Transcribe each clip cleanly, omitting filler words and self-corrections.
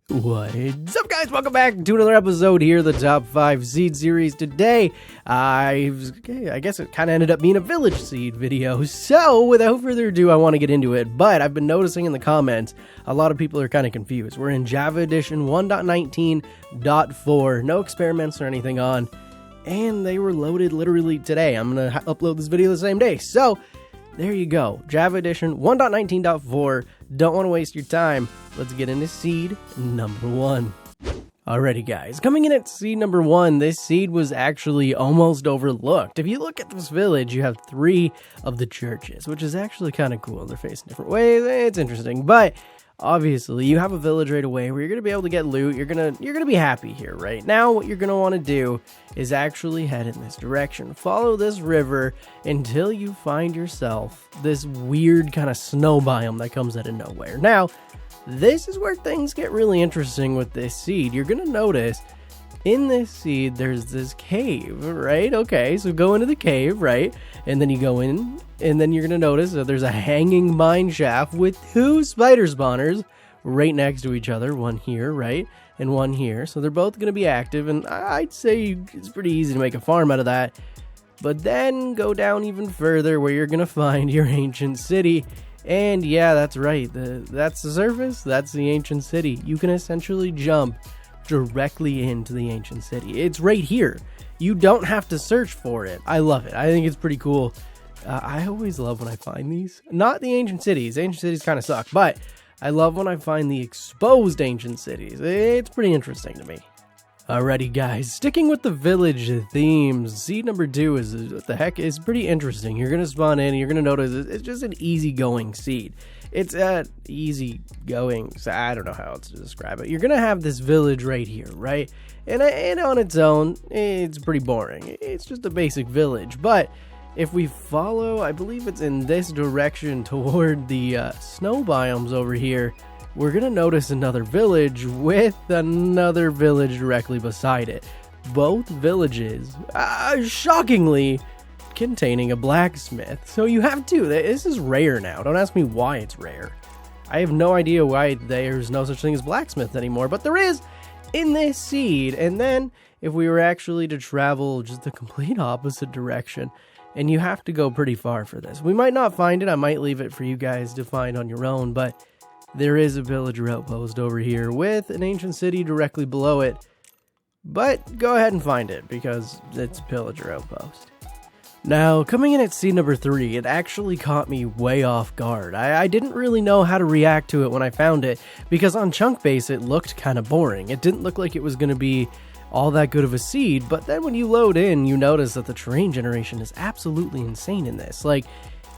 What's up, guys? Welcome back to another episode here, the Top 5 Seed series. Today, I guess it kind of ended up being a village seed video. So, without further ado, I want to get into it. But I've been noticing in the comments, a lot of people are kind of confused. We're in Java Edition 1.19.4, no experiments or anything on. And they were loaded literally today. I'm going to upload this video the same day. So, there you go. Java Edition 1.19.4. Don't want to waste your time. Let's get into seed number 1. Alrighty, guys. Coming in at seed number 1, this seed was actually almost overlooked. If you look at this village, you have 3 of the churches, which is actually kind of cool. They're facing different ways. It's interesting, but obviously, you have a village right away where you're going to be able to get loot. You're going to be happy here, right? Now, what you're going to want to do is actually head in this direction. Follow this river until you find yourself this weird kind of snow biome that comes out of nowhere. Now, this is where things get really interesting with this seed. You're going to notice in this seed, there's this cave, right? Okay, so go into the cave, right? And then you go in, and then you're going to notice that there's a hanging mine shaft with 2 spider spawners right next to each other. One here, right? And one here. So they're both going to be active, and I'd say it's pretty easy to make a farm out of that. But then go down even further where you're going to find your ancient city. And yeah, that's right. That's the surface. That's the ancient city. You can essentially jump directly into the ancient city. It's right here. You don't have to search for it. I love it. I think it's pretty cool. I always love when I find these. Not the ancient cities. Ancient cities kind of suck, but I love when I find the exposed ancient cities. It's pretty interesting to me. Alrighty, guys, sticking with the village themes, seed number 2 is, what the heck, is pretty interesting. You're going to spawn in, and you're going to notice it's just an easygoing seed. It's easygoing, so I don't know how else to describe it. You're going to have this village right here, right? And on its own, it's pretty boring. It's just a basic village, but if we follow, I believe it's in this direction toward the snow biomes over here, we're going to notice another village with another village directly beside it. Both villages, shockingly, containing a blacksmith. So you have 2. This is rare now. Don't ask me why it's rare. I have no idea why there's no such thing as blacksmith anymore, but there is in this seed. And then if we were actually to travel just the complete opposite direction, and you have to go pretty far for this. We might not find it. I might leave it for you guys to find on your own, but there is a villager outpost over here with an ancient city directly below it. But go ahead and find it because it's a villager outpost. Now, coming in at seed number 3, it actually caught me way off guard. I didn't really know how to react to it when I found it because on chunk base it looked kind of boring. It didn't look like it was going to be all that good of a seed, but then when you load in, you notice that the terrain generation is absolutely insane in this. Like,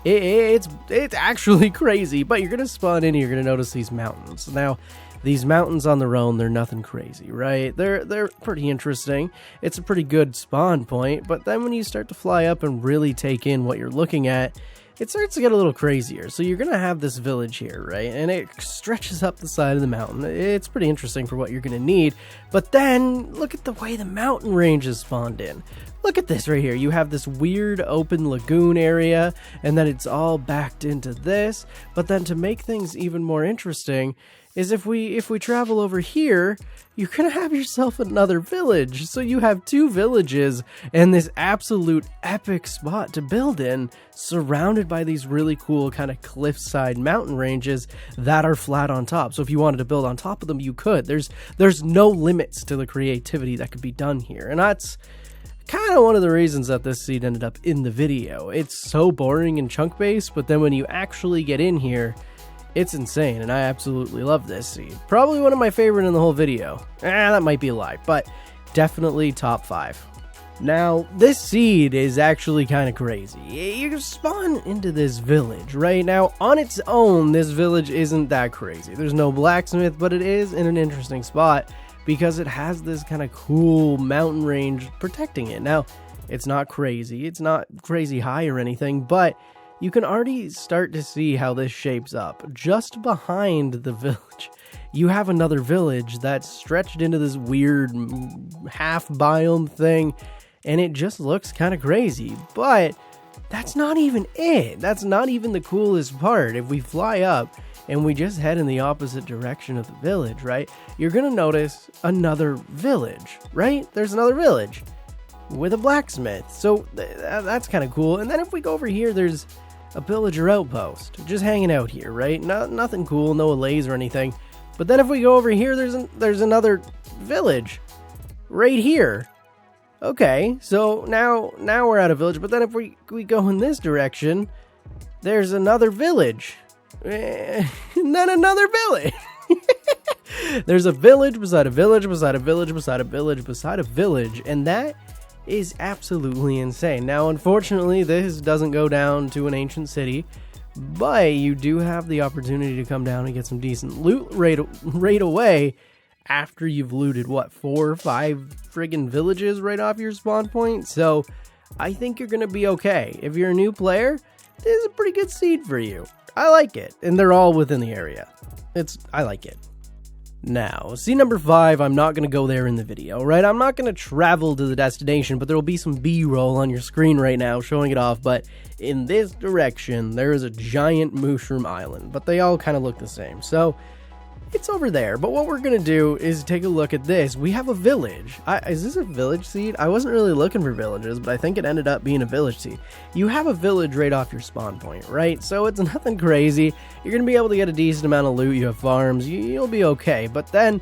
it's actually crazy, but you're going to spawn in and you're going to notice these mountains. Now, these mountains on their own, they're nothing crazy, right? They're pretty interesting. It's a pretty good spawn point, but then when you start to fly up and really take in what you're looking at, it starts to get a little crazier. So you're going to have this village here, right? And it stretches up the side of the mountain. It's pretty interesting for what you're going to need. But then look at the way the mountain range is spawned in. Look at this right here. You have this weird open lagoon area, and then it's all backed into this. But then to make things even more interesting is if we travel over here, you're going to have yourself another village. So you have 2 villages and this absolute epic spot to build in, surrounded by these really cool kind of cliffside mountain ranges that are flat on top. So if you wanted to build on top of them, you could. There's no limits to the creativity that could be done here. And that's kind of one of the reasons that this seed ended up in the video. It's so boring and chunk based, but then when you actually get in here, it's insane, and I absolutely love this seed. Probably one of my favorite in the whole video. That might be a lie, but definitely top 5. Now, this seed is actually kind of crazy. You spawn into this village, right? Now, on its own, this village isn't that crazy. There's no blacksmith, but it is in an interesting spot because it has this kind of cool mountain range protecting it. Now, it's not crazy. It's not crazy high or anything, but you can already start to see how this shapes up. Just behind the village, you have another village that's stretched into this weird half biome thing, and it just looks kind of crazy. But that's not even it. That's not even the coolest part. If we fly up and we just head in the opposite direction of the village, right, you're going to notice another village, right? There's another village with a blacksmith. So that's kind of cool. And then if we go over here, there's a villager outpost just hanging out here, right? Nothing cool, no allays or anything. But then if we go over here, there's another village right here. Okay, so now we're at a village. But then if we go in this direction, there's another village. And then another village. There's a village beside a village beside a village beside a village beside a village. And that is absolutely insane. Now, unfortunately, this doesn't go down to an ancient city, but you do have the opportunity to come down and get some decent loot right away after you've looted, what, 4 or 5 friggin' villages right off your spawn point? So I think you're going to be okay. If you're a new player, this is a pretty good seed for you. I like it, and they're all within the area. I like it. Now, seed number 5, I'm not going to go there in the video, right? I'm not going to travel to the destination, but there will be some B-roll on your screen right now showing it off. But in this direction, there is a giant mushroom island, but they all kind of look the same. So it's over there. But what we're going to do is take a look at this. We have a village. Is this a village seed? I wasn't really looking for villages, but I think it ended up being a village seed. You have a village right off your spawn point, right? So it's nothing crazy. You're going to be able to get a decent amount of loot. You have farms. You'll be okay. But then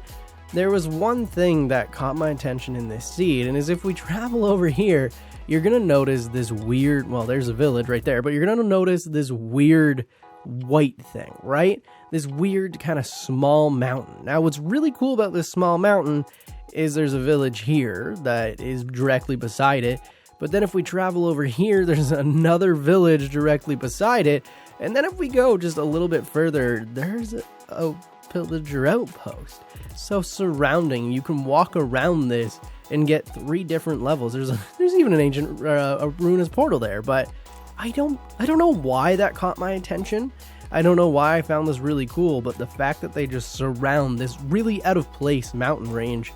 there was one thing that caught my attention in this seed, and is if we travel over here, you're going to notice this weird, well, there's a village right there, but you're going to notice this weird white thing, right? This weird kind of small mountain. Now, what's really cool about this small mountain is there's a village here that is directly beside it. But then if we travel over here, there's another village directly beside it. And then if we go just a little bit further, there's a villager outpost. So surrounding, you can walk around this and get 3 different levels. There's even an ancient a ruinous portal there, but I don't know why that caught my attention. I don't know why I found this really cool, but the fact that they just surround this really out of place mountain range,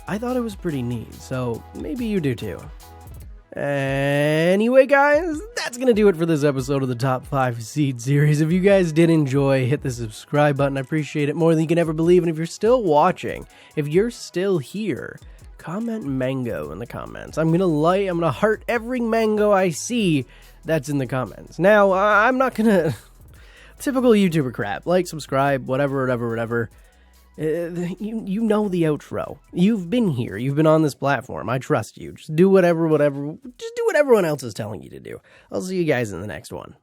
I thought it was pretty neat. So maybe you do too. Anyway, guys, that's going to do it for this episode of the Top 5 Seed series. If you guys did enjoy, hit the subscribe button. I appreciate it more than you can ever believe. And if you're still watching, if you're still here, comment mango in the comments. I'm going to heart every mango I see that's in the comments. Now, I'm not going to... Typical YouTuber crap. Like, subscribe, whatever. You know the outro. You've been here. You've been on this platform. I trust you. Just do whatever. Just do what everyone else is telling you to do. I'll see you guys in the next one.